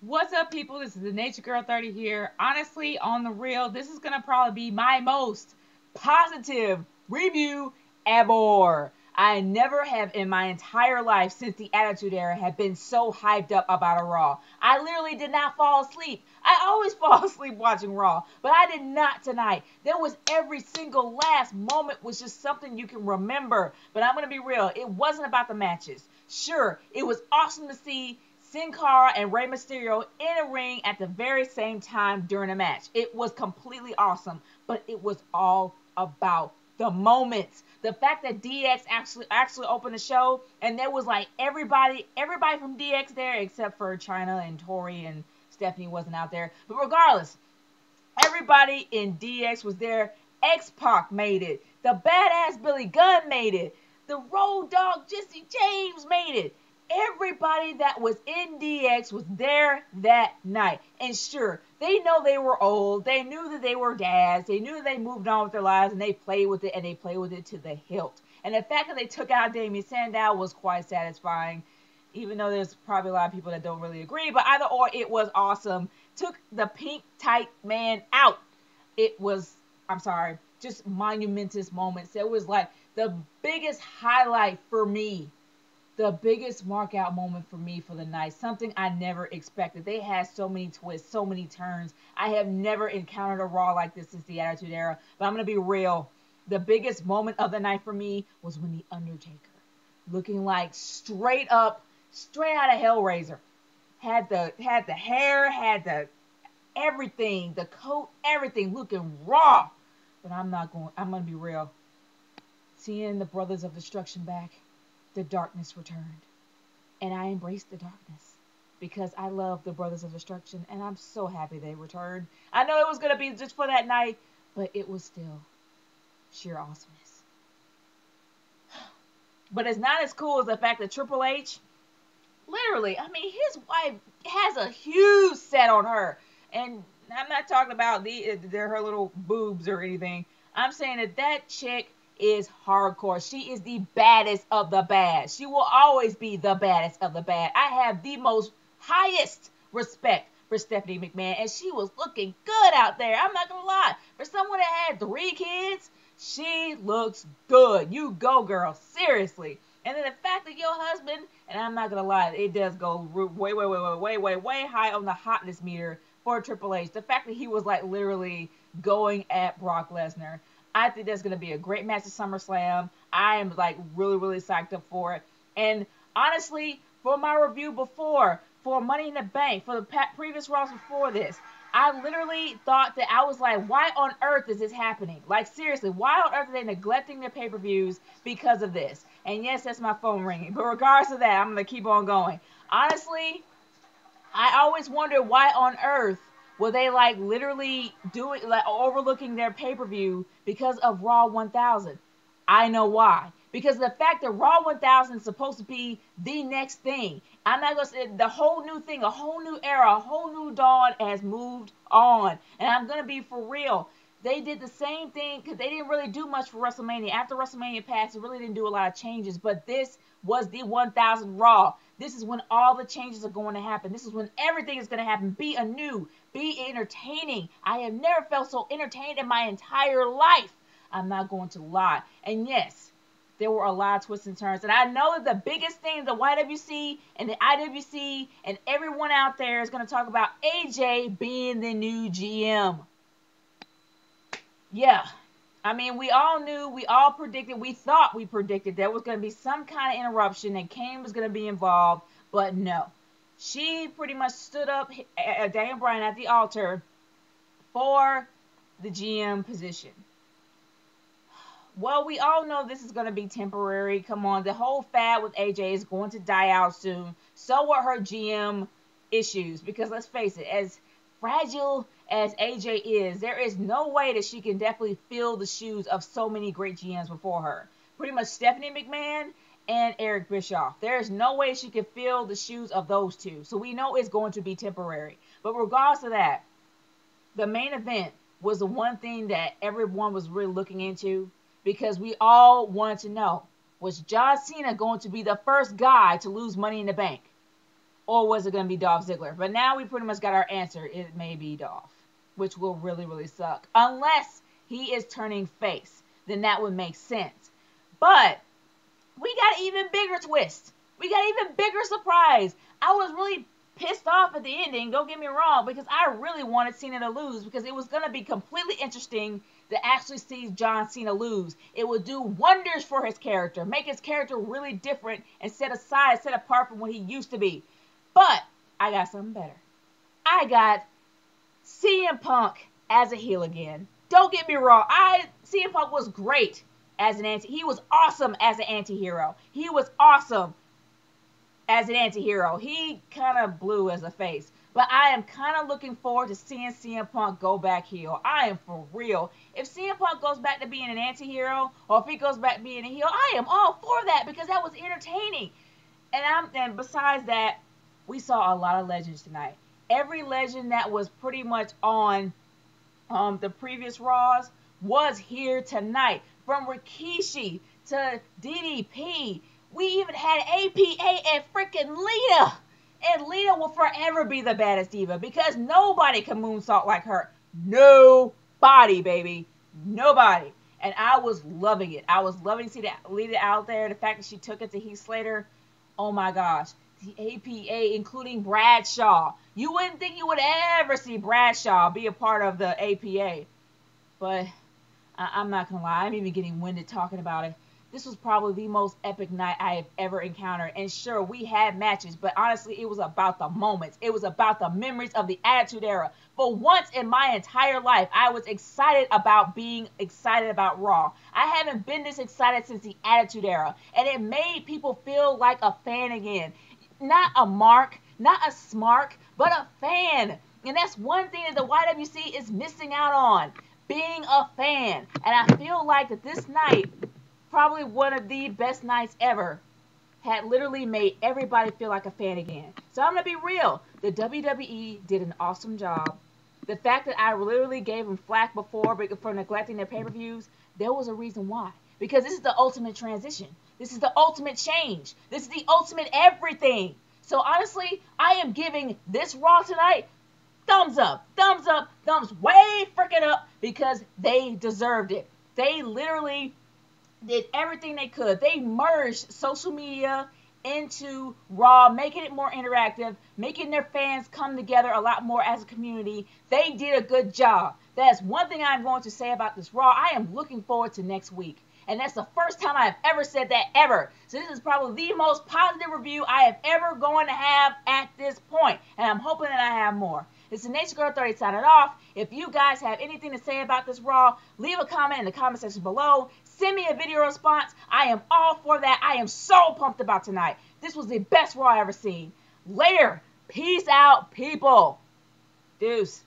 What's up, people? This is the Nature Girl 30 here. Honestly, on the real, this is gonna probably be my most positive review ever. I never have in my entire life since the Attitude Era have been so hyped up about a Raw. I literally did not fall asleep. I always fall asleep watching Raw, but I did not tonight. There was every single last moment was just something you can remember. But I'm gonna be real, it wasn't about the matches. Sure, it was awesome to see Sin Cara and Rey Mysterio in a ring at the very same time during a match. It was completely awesome, but it was all about the moments. The fact that DX actually opened the show, and there was like everybody from DX there except for Chyna and Tori, and Stephanie wasn't out there. But regardless, everybody in DX was there. X-Pac made it. The badass Billy Gunn made it. The Road Dogg Jesse James made it. Everybody that was in DX was there that night. And sure, they know they were old. They knew that they were dads. They knew that they moved on with their lives, and they played with it, and they played with it to the hilt. And the fact that they took out Damien Sandow was quite satisfying, even though there's probably a lot of people that don't really agree. But either or, it was awesome. Took the pink tight man out. It was, I'm sorry, just monumentous moments. It was like the biggest highlight for me, the biggest mark out moment for me for the night. Something I never expected. They had so many twists, so many turns. I have never encountered a Raw like this since the Attitude Era. But I'm going to be real. The biggest moment of the night for me was when The Undertaker, looking like straight out of Hellraiser. Had the hair, had the everything, the coat, everything looking raw. But I'm going to be real. Seeing the Brothers of Destruction back, the darkness returned. And I embraced the darkness because I love the Brothers of Destruction, and I'm so happy they returned. I know it was going to be just for that night, but it was still sheer awesomeness. But it's not as cool as the fact that Triple H, literally, I mean, his wife has a huge set on her. And I'm not talking about her little boobs or anything. I'm saying that chick is hardcore. She is the baddest of the bad. She will always be the baddest of the bad. I have the most highest respect for Stephanie McMahon, and she was looking good out there. I'm not gonna lie. For someone that had 3 kids, she looks good. You go, girl. Seriously. And then the fact that your husband, and I'm not gonna lie, it does go way high on the hotness meter for Triple H. The fact that he was like literally going at Brock Lesnar. I think that's going to be a great match at SummerSlam. I am like really psyched up for it. And honestly, for my review before, for Money in the Bank, for the previous Raws before this, I literally thought that I was like, why on earth is this happening? Like seriously, why on earth are they neglecting their pay-per-views because of this? And yes, that's my phone ringing. But regardless of that, I'm going to keep on going. Honestly, I always wondered why on earth were they like literally doing like overlooking their pay-per-view because of Raw 1000. I know why. Because the fact that Raw 1000 is supposed to be the next thing. I'm not going to say the whole new thing, a whole new era, a whole new dawn has moved on. And I'm going to be for real. They did the same thing because they didn't really do much for WrestleMania. After WrestleMania passed, it really didn't do a lot of changes. But this was the 1000 Raw. This is when all the changes are going to happen. This is when everything is going to happen. Be anew. Be entertaining. I have never felt so entertained in my entire life. I'm not going to lie. And yes, there were a lot of twists and turns. And I know that the biggest thing the YWC and the IWC and everyone out there is going to talk about AJ being the new GM. Yeah. I mean, we all knew, we all predicted, we thought we predicted there was going to be some kind of interruption and Kane was going to be involved, but no. She pretty much stood up, Daniel Bryan, at the altar for the GM position. Well, we all know this is going to be temporary. Come on, the whole fad with AJ is going to die out soon. So are her GM issues, because let's face it, as fragile as AJ is, there is no way that she can definitely fill the shoes of so many great GMs before her. Pretty much Stephanie McMahon and Eric Bischoff. There is no way she can fill the shoes of those two. So we know it's going to be temporary. But regardless of that, the main event was the one thing that everyone was really looking into, because we all wanted to know, was John Cena going to be the first guy to lose Money in the Bank? or was it going to be Dolph Ziggler? But now we pretty much got our answer. It may be Dolph, which will really, really suck. Unless he is turning face, then that would make sense. But we got an even bigger twist. We got an even bigger surprise. I was really pissed off at the ending, don't get me wrong, because I really wanted Cena to lose, because it was going to be completely interesting to actually see John Cena lose. It would do wonders for his character, make his character really different and set apart from what he used to be. But I got something better. I got CM Punk as a heel again. Don't get me wrong, CM Punk was great as an he was awesome as an anti-hero. He was awesome as an anti-hero. He kind of blew as a face. But I am kind of looking forward to seeing CM Punk go back heel. I am for real. If CM Punk goes back to being an anti-hero, or if he goes back to being a heel, I am all for that, because that was entertaining. And besides that, we saw a lot of legends tonight. Every legend that was pretty much on the previous Raws was here tonight. From Rikishi to DDP. We even had APA and freaking Lita. And Lita will forever be the baddest diva, because nobody can moonsault like her. Nobody, baby. Nobody. And I was loving it. I was loving to see that Lita out there. The fact that she took it to Heath Slater. Oh my gosh. The APA, including Bradshaw. You wouldn't think you would ever see Bradshaw be a part of the APA. But I'm not going to lie. I'm even getting winded talking about it. This was probably the most epic night I have ever encountered. And sure, we had matches, but honestly, it was about the moments. It was about the memories of the Attitude Era. For once in my entire life, I was excited about being excited about Raw. I haven't been this excited since the Attitude Era. And it made people feel like a fan again. Not a mark, not a smark, but a fan. And that's one thing that the YWC is missing out on. Being a fan. And I feel like that this night, probably one of the best nights ever, had literally made everybody feel like a fan again. So I'm going to be real. The WWE did an awesome job. The fact that I literally gave them flack before for neglecting their pay-per-views, there was a reason why. Because this is the ultimate transition. This is the ultimate change. This is the ultimate everything. So honestly, I am giving this Raw tonight thumbs up, thumbs way freaking up, because they deserved it. They literally did everything they could. They merged social media into Raw, making it more interactive, making their fans come together a lot more as a community. They did a good job. That's one thing I'm going to say about this Raw. I am looking forward to next week. And that's the first time I have ever said that ever. So this is probably the most positive review I have ever going to have at this point. And I'm hoping that I have more. This is Nature Girl 30 signing off. If you guys have anything to say about this Raw, leave a comment in the comment section below. Send me a video response. I am all for that. I am so pumped about tonight. This was the best Raw I ever seen. Later. Peace out, people. Deuce.